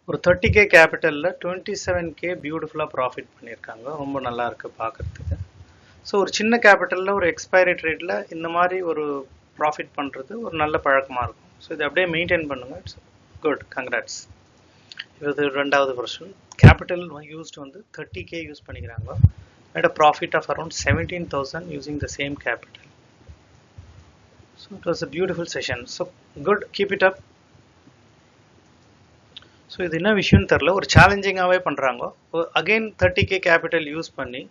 ஒரு 30K கேபிட்டலில் 27K பியூட்டிஃபுல்லாக profit பண்ணியிருக்காங்க. ரொம்ப நல்லா இருக்குது பார்க்குறதுக்கு. ஸோ ஒரு சின்ன கேபிட்டலில் ஒரு எக்ஸ்பைரி ட்ரேடில் இந்த மாதிரி ஒரு ப்ராஃபிட் பண்ணுறது ஒரு நல்ல பழக்கமாக இருக்கும். ஸோ இதை அப்படியே மெயின்டைன் பண்ணுங்கள். It's good, congrats. இது ரெண்டாவது வருஷம். கேபிட்டல் யூஸ்டு வந்து 30K யூஸ் பண்ணிக்கிறாங்க. Made a profit of around 17,000 using the same capital. So it was a beautiful session. So good, keep it up. So இது என்ன விஷயம்னு தெரில, ஒரு சேலஞ்சிங்காகவே பண்ணுறாங்க. அகெயின் 30K கேபிட்டல் யூஸ் பண்ணி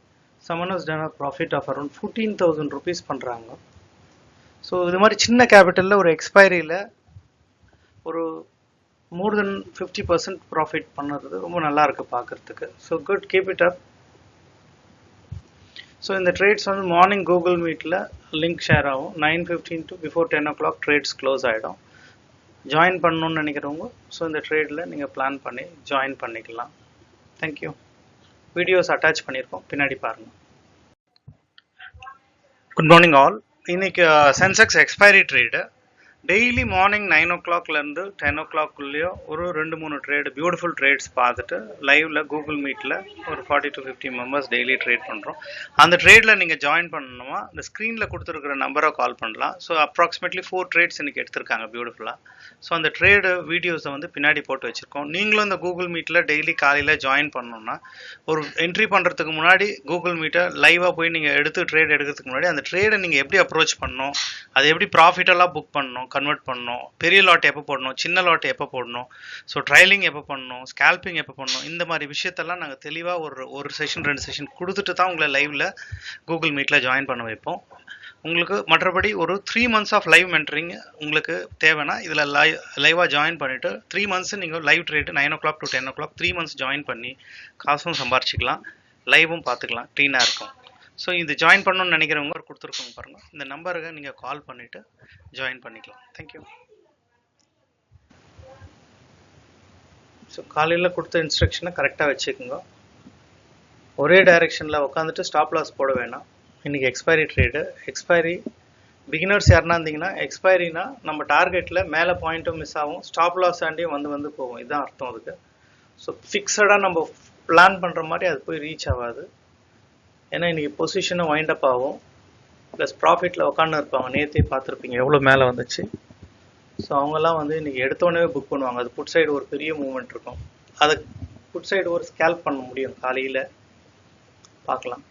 someone has done a profit of around 14,000 rupees பண்ணுறாங்க. So இது மாதிரி சின்ன கேபிட்டலில் ஒரு எக்ஸ்பைரியில் ஒரு மோர் தென் 50% ப்ராஃபிட் பண்ணுறது ரொம்ப நல்லா இருக்குது பார்க்குறதுக்கு. So good, keep it up. So இந்த ட்ரேட்ஸ் வந்து மார்னிங் கூகுள் மீட்டில் லிங்க் ஷேர் ஆகும். 9:15 to before 10 o'clock trades close ஆகிடும். ஜாயின் பண்ணணும்னு நினைக்கிறவங்க ஸோ இந்த ட்ரேடில் நீங்கள் பிளான் பண்ணி ஜாயின் பண்ணிக்கலாம். தேங்க்யூ. வீடியோஸ் அட்டாச் பண்ணியிருக்கோம், பின்னாடி பாருங்கள். Good morning all. இன்னைக்கு Sensex expiry trade daily morning 9 o'clockலேருந்து 10 o'clockக்குள்ளேயோ ஒரு 2-3 ட்ரேடு பியூட்டிஃபுல் ட்ரேட்ஸ் பார்த்துட்டு லைவில் கூகுள் மீட்டில் ஒரு 40 to 50 மெம்பர்ஸ் டெய்லி ட்ரேட் பண்ணுறோம். அந்த ட்ரேடில் நீங்கள் ஜாயின் பண்ணணுமா இந்த ஸ்க்ரீனில் கொடுத்துருக்குற நம்பரை கால் பண்ணலாம். ஸோ அப்ராக்சிமேட்லி 4 ட்ரேட்ஸ் இன்றைக்கி எடுத்திருக்காங்க பியூட்டிஃபுல்லாக. ஸோ அந்த ட்ரேடு வீடியோஸை வந்து பின்னாடி போட்டு வச்சுருக்கோம். நீங்களும் இந்த கூகுள் மீட்டில் டெய்லி காலையில் ஜாயின் பண்ணணுன்னா ஒரு என்ட்ரி பண்ணுறதுக்கு முன்னாடி கூகுள் மீட்டை லைவாக போய் நீங்கள் ட்ரேட் எடுக்கிறதுக்கு முன்னாடி அந்த ட்ரேடை நீங்கள் எப்படி அப்ரோச் பண்ணணும், அதை எப்படி ப்ராஃபிட்டெல்லாம் புக் பண்ணணும், கன்வெர்ட் பண்ணணும், பெரிய லாட் எப்போ போடணும், சின்ன லாட் எப்போ போடணும், ஸோ ட்ரைலிங் எப்போ பண்ணணும், ஸ்கேல்பிங் எப்போ பண்ணணும், இந்த மாதிரி விஷயத்தெல்லாம் நாங்கள் தெளிவாக ஒரு செஷன் 2 செஷன் கொடுத்துட்டு தான் உங்களை லைவில் கூகுள் மீட்டில் ஜாயின் பண்ண வைப்போம். உங்களுக்கு மற்றபடி ஒரு 3 months ஆஃப் லைவ் மென்டரிங் உங்களுக்கு தேவைன்னா இதில் லைவாக ஜாயின் பண்ணிவிட்டு 3 months நீங்கள் live trade 9 o'clock to 10 o'clock 3 months join பண்ணி காசும் சம்பாரிச்சிக்கலாம், லைவும் பார்த்துக்கலாம், க்ளீனாக இருக்கும். ஸோ இது ஜாயின் பண்ணணும்னு நினைக்கிறவங்க கொடுத்துருக்கோங்க பாருங்கள், இந்த நம்பருக்கு நீங்கள் கால் பண்ணிவிட்டு ஜாயின் பண்ணிக்கலாம். தேங்க்யூ. ஸோ காலையில் கொடுத்த இன்ஸ்ட்ரக்ஷனை கரெக்டாக வச்சுக்கோங்க. ஒரே டைரெக்ஷனில் உட்காந்துட்டு ஸ்டாப் லாஸ் போட வேணாம். இன்றைக்கி எக்ஸ்பைரி ட்ரேடு. எக்ஸ்பைரி பிகினர்ஸ் யாருன்னா இருந்தீங்கன்னா எக்ஸ்பைரினா நம்ம டார்கெட்டில் மேலே பாயிண்ட்டும் மிஸ் ஆகும், ஸ்டாப் லாஸ் ஆண்டியும் வந்து போகும், இதுதான் அர்த்தம் அதுக்கு. ஸோ ஃபிக்ஸடாக நம்ம பிளான் பண்ணுற மாதிரி அது போய் ரீச் ஆகாது. ஏன்னா இன்றைக்கி பொசிஷனும் வைண்ட் அப் ஆகும், ப்ளஸ் ப்ராஃபிட்டில் உட்காந்து இருப்பாங்க. நேற்றே பார்த்துருப்பீங்க எவ்வளோ மேலே வந்துச்சு. ஸோ அவங்கெல்லாம் வந்து இன்றைக்கி எடுத்தோடனே புக் பண்ணுவாங்க. அது புட் சைடு ஒரு பெரிய மூவ்மெண்ட் இருக்கும், அதை புட் சைடு ஒரு ஸ்கேல்ப் பண்ண முடியும். காலையில் பார்க்கலாம்.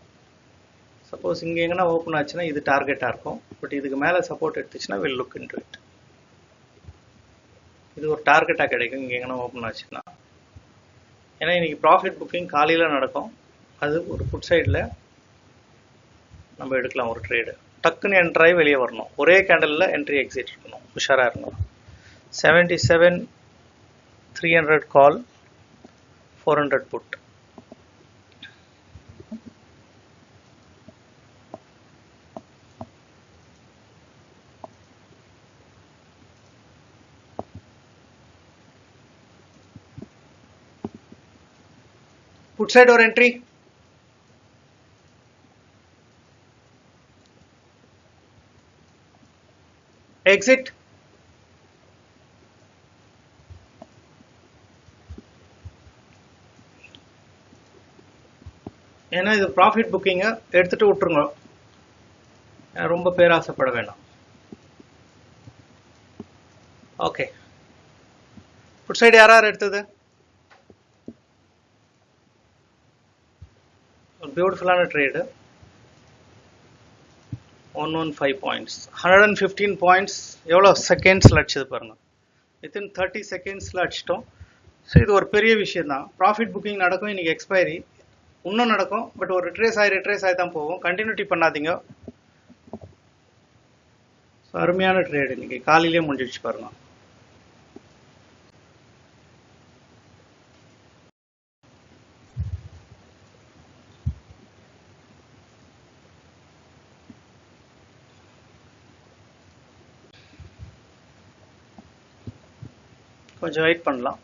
சப்போஸ் இங்கே எங்கன்னா ஓப்பன் ஆச்சுன்னா இது டார்கெட்டாக இருக்கும், பட் இதுக்கு மேலே சப்போர்ட் எடுத்துச்சுன்னா வில் லுக் இன்டு இட். இது ஒரு டார்கெட்டாக கிடைக்கும் இங்கே எங்கன்னா ஓப்பன் ஆச்சுன்னா. ஏன்னா இன்றைக்கி ப்ராஃபிட் புக்கிங் காலையில் நடக்கும், அது ஒரு புட் சைடில் நம்ம எடுக்கலாம் ஒரு ட்ரேடு. டக்குன்னு என்ட்ராகி வெளியே வரணும், ஒரே கேண்டலில் என்ட்ரி எக்ஸிட் இருக்கணும், உஷாராக இருக்கணும். 77,300 கால், 400 put. Put side or entry. Exit. ஏன்னா இது ப்ராஃபிட் புக்கிங்கை எடுத்துகிட்டு விட்டுருங்க, ரொம்ப பேராசைப்பட வேண்டாம். ஓகே, புட் சைடு யார் எடுத்தது? பியூட்டிஃபுல்லான ட்ரேடு. 115 பாயிண்ட்ஸ், 115 பாயிண்ட்ஸ் எவ்வளோ செகண்ட்ஸில் அடிச்சது பாருங்கள். வித்தின் 30 செகண்ட்ஸில் அடிச்சிட்டோம். ஸோ இது ஒரு பெரிய விஷயம் தான். ப்ராஃபிட் புக்கிங் நடக்கும், இன்றைக்கி எக்ஸ்பைரி இன்னும் நடக்கும், பட் ஒரு ரிட்ரேஸ் ஆகி தான் போகும். கண்டினியூட்டி பண்ணாதீங்க. ஸோ அருமையான ட்ரேடு இன்றைக்கி காலையிலேயே முடிஞ்சிடுச்சு பாருங்க. கொஞ்சம் வெயிட் பண்ணலாம்.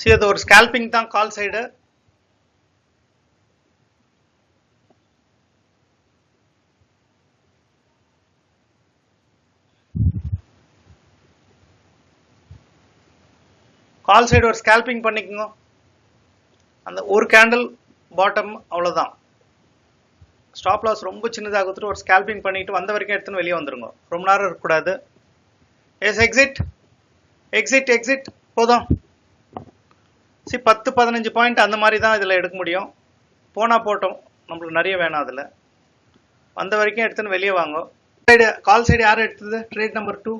சரி, அது ஒரு ஸ்கேல்பிங் தான் கால் சைடு. கால் சைடு ஒரு ஸ்கேல்பிங் பண்ணிக்கோங்க. அந்த ஒரு கேண்டில் பாட்டம் அவ்வளோதான். ஸ்டாப் லாஸ் ரொம்ப சின்னதாக கொடுத்துட்டு ஒரு ஸ்கேல்பிங் பண்ணிட்டு வந்த வரைக்கும் எடுத்துன்னு வெளியே வந்துருங்க. ரொம்ப நேரம் இருக்கக்கூடாது. எஸ் எக்ஸிட் எக்ஸிட் எக்ஸிட் போதும். 10-15 பாயிண்ட் அந்த மாதிரி தான் இதில் எடுக்க முடியும். போனால் போட்டோம், நம்மளுக்கு நிறைய வேணாம். அதில் வந்த வரைக்கும் எடுத்துன்னு வெளியே வாங்க. சைடு கால் சைடு யார் எடுத்தது? Trade number 2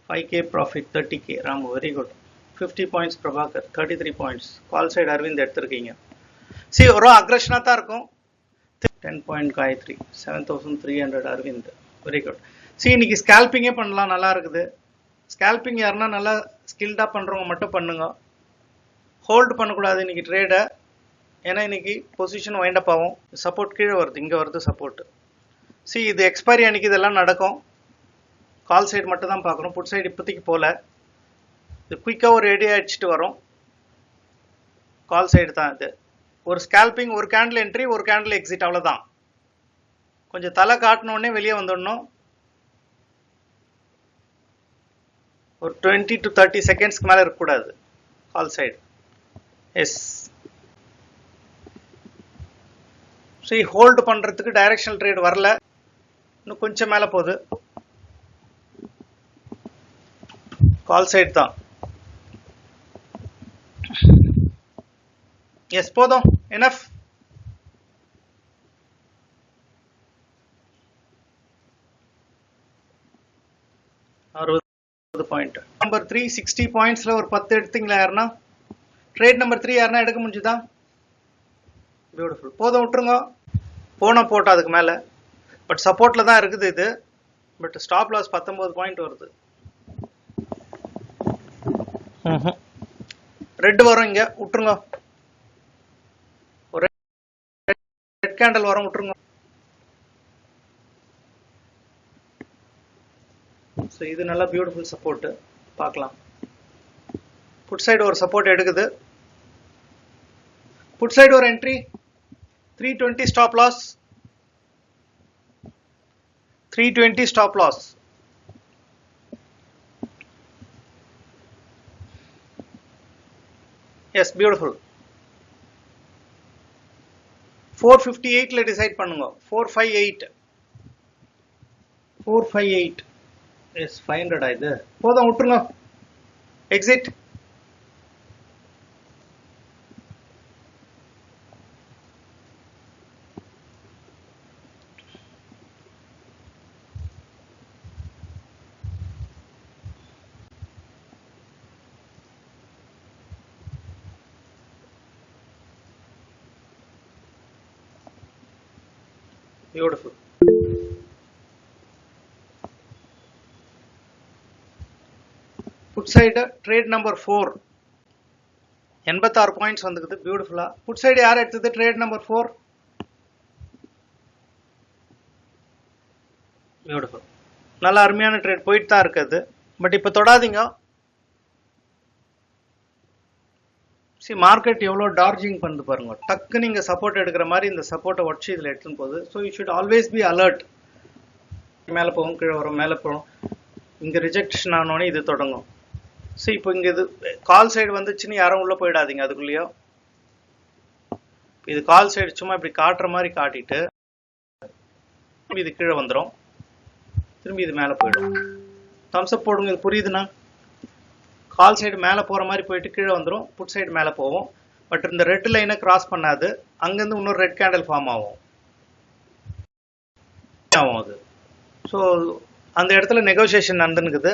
5K profit 30K Ramu, very good. 50 points Prabhakar, 33 points. Call side Aravind எடுத்திருக்கீங்க. ஒரு அக்ரஷனாக தான் இருக்கும். 10 point Gayathri, 7300 Aravind, very good. இன்னைக்கு ஸ்கேல்பிங்கே பண்ணலாம், நல்லா இருக்குது. ஸ்கேல்பிங் யாருன்னா நல்லா ஸ்கில்டாக பண்ணுறவங்க மட்டும் பண்ணுங்க. ஹோல்டு பண்ணக்கூடாது இன்னைக்கு ட்ரேடை. ஏன்னா இன்னைக்கு பொசிஷன் வைண்ட் அப் ஆகும். சப்போர்ட் கீழே வருது, இங்கே வருது சப்போர்ட். இது எக்ஸ்பைரி அன்னைக்கு இதெல்லாம் நடக்கும். கால் சைடு மட்டும் தான் பார்க்கணும். புட் சைடு இப்போதைக்கு போல. இது குயிக்காக ஒரு ரெடி அடிச்சுட்டு வரும். கால் சைடு தான் இது. ஒரு ஸ்கேல்பிங், ஒரு கேண்டில் என்ட்ரி, ஒரு கேண்டில் எக்ஸிட், அவ்வளோதான். கொஞ்சம் தலை காட்டினோடனே வெளியே வந்துடணும். ஒரு 20 to 30 செகண்ட்ஸ்க்கு மேலே இருக்கக்கூடாது கால் சைடு. எஸ் ஹோல்டு பண்ணுறதுக்கு டைரக்ஷனல் ட்ரேட் வரல, இன்னும் கொஞ்சம் மேலே போகுது. கால் சைடு தான். எஸ் போதும், எனஃப். பாயிண்ட் நம்பர் 3 60 பாயிண்ட்ஸ்ல ஒரு 10 எடுத்தீங்களா யாருன்னா? ட்ரேட் நம்பர் 3 யாருன்னா எடுக்க முடிஞ்சுதா? பியூட்டிஃபுல். போதும், விட்டுருங்க. போனா போட்டோம் அதுக்கு மேல. பட் சப்போர்ட்ல தான் இருக்குது இது. பட் ஸ்டாப் லாஸ் 19 பாயிண்ட் வருது. ரெட் வரும் இங்க, விட்டுருங்க. ஒரு ரெட் கேண்டல் வரும், விட்டுருங்க. இது நல்லா பியூட்டிஃபுல் சப்போர்ட் பார்க்கலாம். புட் சைடு ஒரு சப்போர்ட் எடுக்குது. புட் சைடு ஒரு entry 320 stop loss. 320 stop loss. Yes beautiful. 458ல டிசைட் பண்ணுங்க. 458 எஸ் 500 இது. போதும், விட்டுருங்க. Exit. Beautiful. Put side trade number 4 86 points வந்துக்குது. பியூட்டிஃபுல்லா. புட் சைடு யார் எடுத்தது? Trade number 4. பியூட்டிஃபுல். நல்ல அருமையான ட்ரேட் போயிட்டு தான் இருக்குது. பட் இப்போ தொடாதீங்க. மார்க்கெட் எவ்வளோ டார்ஜிங் பண்ணுது பாருங்க. டக்கு நீங்க சப்போர்ட் எடுக்கிற மாதிரி இந்த சப்போர்ட்டை உடச்சி இதில் எடுத்துன்னு போகுது. So you should always be alert. மேலே போகும், கீழே வரும், மேலே போகும். இங்கே ரிஜெக்ஷன் ஆனோடனே இது தொடங்கும். இப்போ இங்கே இது கால் சைடு வந்துச்சுன்னு யாரும் உள்ளே போயிடாதீங்க அதுக்குள்ளேயோ. இது கால் சைடு சும்மா இப்படி காட்டுற மாதிரி காட்டிட்டு இது கீழே வந்துடும், திரும்பி இது மேலே போயிடும். தம்ஸ்அப் போடுங்க, இது புரியுதுண்ணா? கால் சைடு மேலே போகிற மாதிரி போயிட்டு கீழே வந்துடும், புட் சைடு மேலே போகும். பட் இந்த ரெட் லைனை கிராஸ் பண்ணாது. அங்கேருந்து இன்னொரு ரெட் கேண்டில் ஃபார்ம் ஆகும் அது. ஸோ அந்த இடத்துல நெகோசியேஷன் நடந்துனுக்குது.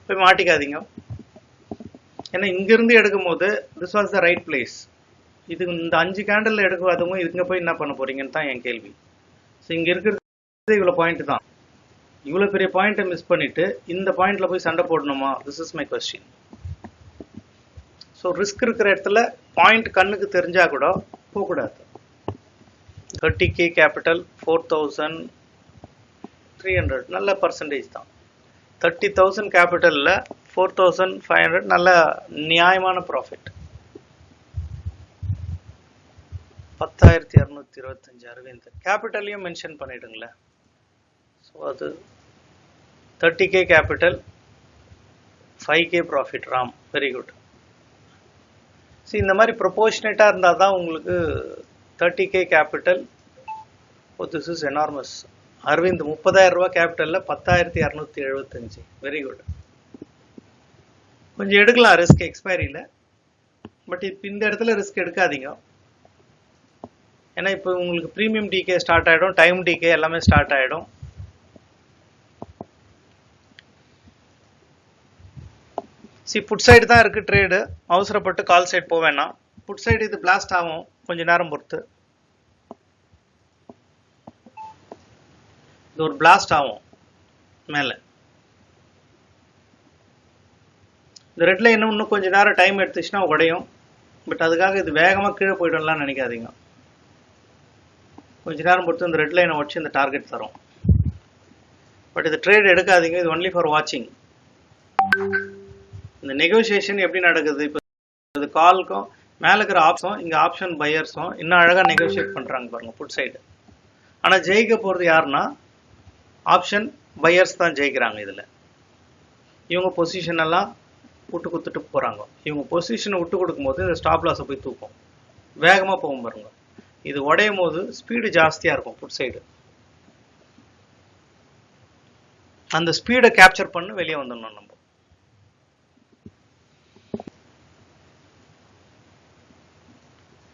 போய் மாட்டிக்காதீங்க. ஏன்னா இங்கிருந்து எடுக்கும் போது this was the right place. இது இந்த 5 கேண்டில் எடுக்காதவங்க இதுங்க போய் என்ன பண்ண போறீங்கன்னு தான் என் கேள்வி. ஸோ இங்கே இருக்கிறது இவ்வளோ பாயிண்ட் தான். இவ்வளோ பெரிய பாயிண்ட்டை மிஸ் பண்ணிட்டு இந்த பாயிண்ட்ல போய் சண்டை போடணுமா? This is my question. So risk இருக்கிற இடத்துல பாயிண்ட் கண்ணுக்கு தெரிஞ்சா கூட போகக்கூடாது. 30K கேபிட்டல் 4300 நல்ல பர்சன்டேஜ் தான். 30,000 கேபிட்டலில் 4500 நல்ல நியாயமான ப்ராஃபிட். 10,225 அரவிந்த். கேபிட்டலையும் மென்ஷன் பண்ணிடுங்களேன். ஸோ அது 30K capital 5K profit RAM. Very good. See, இந்த மாதிரி ப்ரொபோர்ஷனேட்டாக இருந்தால் தான் உங்களுக்கு 30K capital. Oh, this is enormous. Aravind 30,000 ரூபாய் கேபிட்டலில் 10,275. Very good. கொஞ்சம் எடுக்கலாம் ரிஸ்க் எக்ஸ்பைரியில். பட் இப்போ இந்த இடத்துல ரிஸ்க் எடுக்காதீங்க. ஏன்னா இப்போ உங்களுக்கு ப்ரீமியம் டிகே ஸ்டார்ட் ஆகிடும், டைம் டிகே எல்லாமே ஸ்டார்ட் ஆகிடும். சி புட் சைடு தான் இருக்குது ட்ரேடு. அவசரப்பட்டு கால் சைடு போக வேணாம். புட் சைடு இது பிளாஸ்ட் ஆகும் கொஞ்சம் நேரம் பொறுத்து. இது ஒரு பிளாஸ்ட் ஆகும் மேலே. இந்த ரெட் லைன் இன்னும் கொஞ்சம் நேரம் டைம் எடுத்துச்சுன்னா உடையும். பட் அதுக்காக இது வேகமாக கீழே போய்டலாம் நினைக்காதீங்க. கொஞ்ச நேரம் பொறுத்து இந்த ரெட் லைனை வச்சு இந்த டார்கெட் தரும். பட் இது ட்ரேட் எடுக்காதீங்க. இது ஒன்லி ஃபார் வாட்சிங். இந்த நெகோசியேஷன் எப்படி நடக்குது? இப்போ இது கால்க்கும் மேலே இருக்கிற ஆப்ஷனும் இங்கே ஆப்ஷன் பையர்ஸும் இன்னும் அழகாக நெகோசியேட் பண்ணுறாங்க பாருங்க புட் சைடு. ஆனால் ஜெயிக்க போகிறது யாருன்னா ஆப்ஷன் பையர்ஸ் தான் ஜெயிக்கிறாங்க. இதில் இவங்க பொசிஷன் எல்லாம் விட்டு கொடுத்துட்டு போகிறாங்க. இவங்க பொசிஷனை விட்டு கொடுக்கும்போது இந்த ஸ்டாப் லாஸை போய் தூக்கும், வேகமாக போகும் பாருங்க. இது உடையும் போது ஸ்பீடு ஜாஸ்தியாக இருக்கும் புட் சைடு. அந்த ஸ்பீடை கேப்சர் பண்ணி வெளியே வந்துடணும் நம்ம.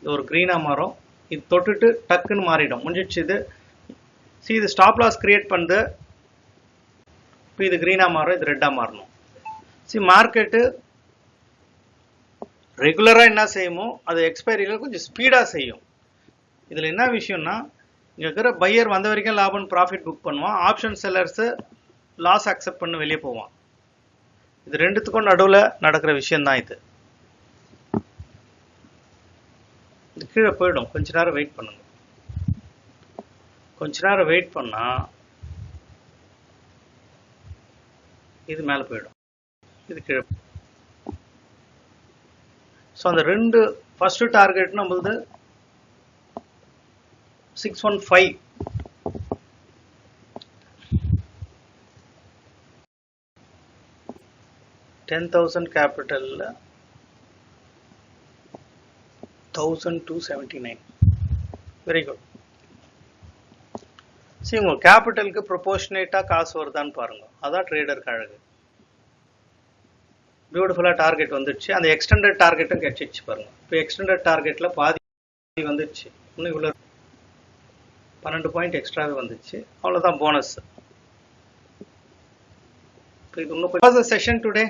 இது ஒரு க்ரீனாக மாறும். இது தொட்டுட்டு டக்குன்னு மாறிடும், முடிஞ்சிடுச்சு இது. இது ஸ்டாப் லாஸ் கிரியேட் பண்ணுது. இப்போ இது க்ரீனாக மாறும், இது ரெட்டாக மாறணும். மார்க்கெட்டு ரெகுலராக என்ன செய்யுமோ அது எக்ஸ்பைரியில் கொஞ்சம் ஸ்பீடாக செய்யும். இதில் என்ன விஷயம்னா இங்கே இருக்கிற பையர் வந்த வரைக்கும் லாபம் ப்ராஃபிட் புக் பண்ணுவான். ஆப்ஷன் செல்லர்ஸு லாஸ் அக்செப்ட் பண்ணி வெளியே போவான். இது ரெண்டுத்துக்கும் நடுவில் நடக்கிற விஷயம்தான் இது. இது கீழே போயிடும். கொஞ்ச நேரம் வெயிட் பண்ணுங்க. கொஞ்ச நேரம் வெயிட் பண்ணால் இது மேலே போயிடும், இது கீழே. ஸோ அந்த ரெண்டு ஃபர்ஸ்ட் டார்கெட் நம்மளது 615. $10,000 கேபிட்டலில் 1,279. Very good. சரி, உங்கள் கேபிட்டலுக்கு ப்ரொபோர்ஷனேட்டாக காசு வருதான்னு பாருங்க. அதான் ட்ரேடருக்கு அழகு. பியூட்டிஃபுல்லாக டார்கெட் வந்துடுச்சு. அந்த எக்ஸ்டெண்டட் டார்கெட்டும் கிடைச்சிச்சு பாருங்க. இப்போ எக்ஸ்டெண்டட் டார்கெட்டில் பாதி வந்துடுச்சு. இன்னும் இவ்வளோ 12 பாயிண்ட் எக்ஸ்ட்ராவே வந்துச்சு. அவ்வளோதான் போனஸ். இப்போ இது இன்னும் செஷன் டுடே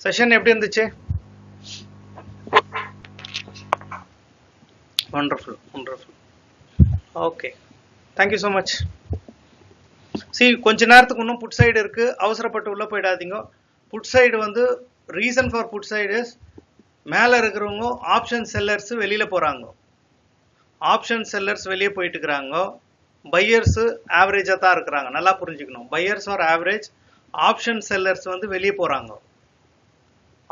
செஷன் எப்படி இருந்துச்சு? wonderful. Okay, thank you so much. கொஞ்ச நேரத்துக்கு இன்னும் புட் சைடு இருக்கு. அவசரப்பட்டு உள்ள போயிடாதீங்க. புட் சைடு வந்து reason for put side is மேலே இருக்கிறவங்க ஆப்ஷன் செல்லர்ஸ் வெளியில போறாங்க. ஆப்ஷன் செல்லர்ஸ் வெளியே போயிட்டு இருக்கிறாங்க. பையர்ஸ் ஆவரேஜா தான் இருக்கிறாங்க. நல்லா புரிஞ்சுக்கணும். Buyers are average, option sellers வந்து வெளியே போறாங்க.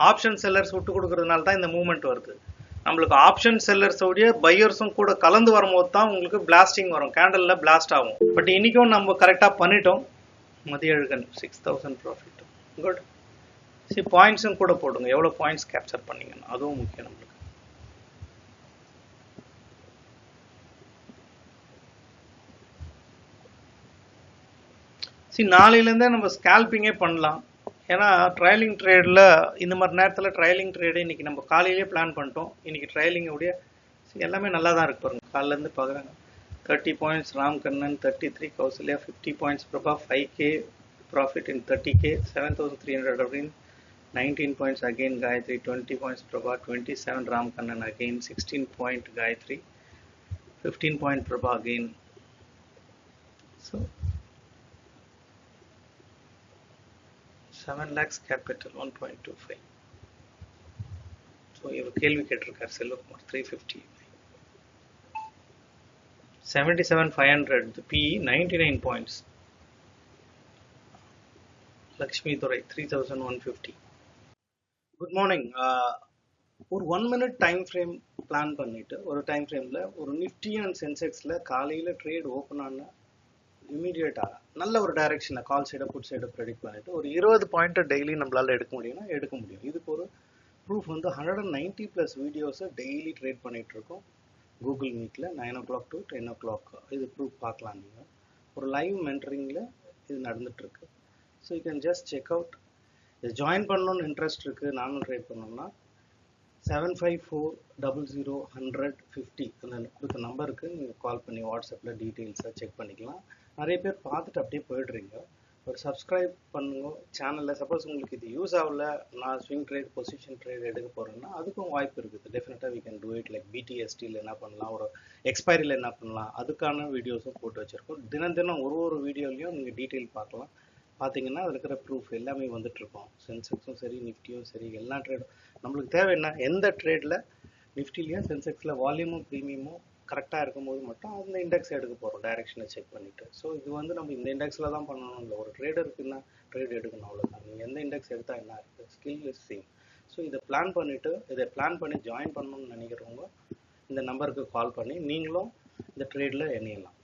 ஆப்ஷன் செல்லர்ஸ் விட்டு கொடுக்கறதுனால தான் இந்த மூவ்மெண்ட் வருது. நம்மளுக்கு ஆப்ஷன் செல்லர்ஸோடைய பையர்ஸும் கூட கலந்து வரும்போது தான் உங்களுக்கு பிளாஸ்டிங் வரும், கேண்டலில் பிளாஸ்ட் ஆகும். பட் இன்றைக்கும் நம்ம கரெக்டாக பண்ணிட்டோம். மதியழகன் 6,000 ப்ராஃபிட். குட். பாயிண்ட்ஸும் கூட போடுங்க, எவ்வளோ பாயிண்ட்ஸ் கேப்சர் பண்ணீங்கன்னு. அதுவும் முக்கியம் நம்மளுக்கு. நாளையிலேருந்தே நம்ம ஸ்கேல்பிங்கே பண்ணலாம். ஏன்னா ட்ரையலிங் ட்ரேடில் இந்த மாதிரி நேரத்தில் ட்ரையலிங் ட்ரேடு இன்றைக்கி நம்ம காலையிலே பிளான் பண்ணிட்டோம். இன்றைக்கி ட்ரையலிங்கோடைய எல்லாமே நல்லா தான் இருக்கு பாருங்க. காலிலேருந்து பார்க்குறாங்க. 30 points Ramkannan, 33 Kausalya, 50 points Prabha, 5K profit in 30K, 7,300 அப்படின்னு 19 points again Gayathri, 20 points Prabha, 27 Ramkannan again, 16 point Gayathri, 15 point Prabha again. So 7 lakhs capital 1.25. So இவர் கேள்வி கேட்டிருக்கார் Selvakumar. 350, 77,500, the PE 99 points. Lakshmi Durai 3,150. Good morning. ஒரு 1 minute டைம் ஃப்ரேம் பிளான் பண்ணிட்டு ஒரு டைம் ஃப்ரேமில் ஒரு நிஃப்டி அண்ட் சென்செக்ஸில் காலையில் ட்ரேட் ஓப்பன் ஆன இமீடியட்டாக நல்ல ஒரு டைரெக்ஷனில் கால் சைடை புட் சைடை ப்ரெடிக்ட் பண்ணிவிட்டு ஒரு 20 பாயிண்ட்டை டெய்லி நம்மளால் எடுக்க முடியும்னா எடுக்க முடியும். இதுக்கு ஒரு ப்ரூஃப் வந்து 190+ வீடியோஸை டெய்லி ட்ரேட் பண்ணிகிட்ருக்கோம் கூகுள் மீட்டில் 9 o'clock to 10 o'clock. இது ப்ரூஃப் பார்க்கலாம். நீங்கள் ஒரு லைவ் மென்டரிங்கில் இது நடந்துகிட்ருக்கு. So you can just check out. இது ஜாயின் பண்ணணுன்னு இன்ட்ரெஸ்ட் இருக்குது, நானும் ட்ரேட் பண்ணோம்னா 7540010050 அந்த கொடுத்த நம்பருக்கு நீங்கள் கால் பண்ணி வாட்ஸ்அப்பில் டீட்டெயில்ஸை செக் பண்ணிக்கலாம். நிறைய பேர் பார்த்துட்டு அப்படியே போயிடுறீங்க. ஒரு சப்ஸ்கிரைப் பண்ணுங்க சேனலில். சப்போஸ் உங்களுக்கு இது யூஸ் ஆகல, நான் ஸ்விங் ட்ரேட் பொசிஷன் ட்ரேட் எடுக்க போகிறேன்னா அதுக்கும் வாய்ப்பு இருக்குது. டெஃபினட்டாக we can do it. Like பிடிஎஸ்டியில் என்ன பண்ணலாம், ஒரு எக்ஸ்பைரியில் என்ன பண்ணலாம், அதுக்கான வீடியோஸும் போட்டு வச்சுருக்கோம். தினம் ஒரு வீடியோலையும் நீங்கள் டீட்டெயில் பார்க்கலாம். பார்த்தீங்கன்னா அதில் இருக்கிற ப்ரூஃப் எல்லாமே வந்துட்டுருக்கோம். சென்செக்ஸும் சரி, நிஃப்டியும் சரி, எல்லா ட்ரேடும் நம்மளுக்கு தேவை என்ன, எந்த ட்ரேடில் நிஃப்டிலையும் சென்செக்ஸில் வால்யூமும் ப்ரீமியமும் கரெக்டாக இருக்கும்போது மட்டும் அந்த இண்டெக்ஸ் எடுக்க போகிறோம், டைரெக்ஷனை செக் பண்ணிவிட்டு. ஸோ இது வந்து நம்ம இந்த இண்டெக்ஸில் தான் பண்ணணும் இல்லை, ஒரு ட்ரேடருக்குன்னா ட்ரேட் எடுக்கணும், அவ்வளோதான். நீங்கள் எந்த இண்டெக்ஸ் எடுத்தால் என்ன இருக்குது, ஸ்கில் இஸ் சேம். ஸோ இதை பிளான் பண்ணி ஜாயின் பண்ணணும்னு நினைக்கிறவங்க இந்த நம்பருக்கு கால் பண்ணி நீங்களும் இந்த ட்ரேடில் இணையலாம்.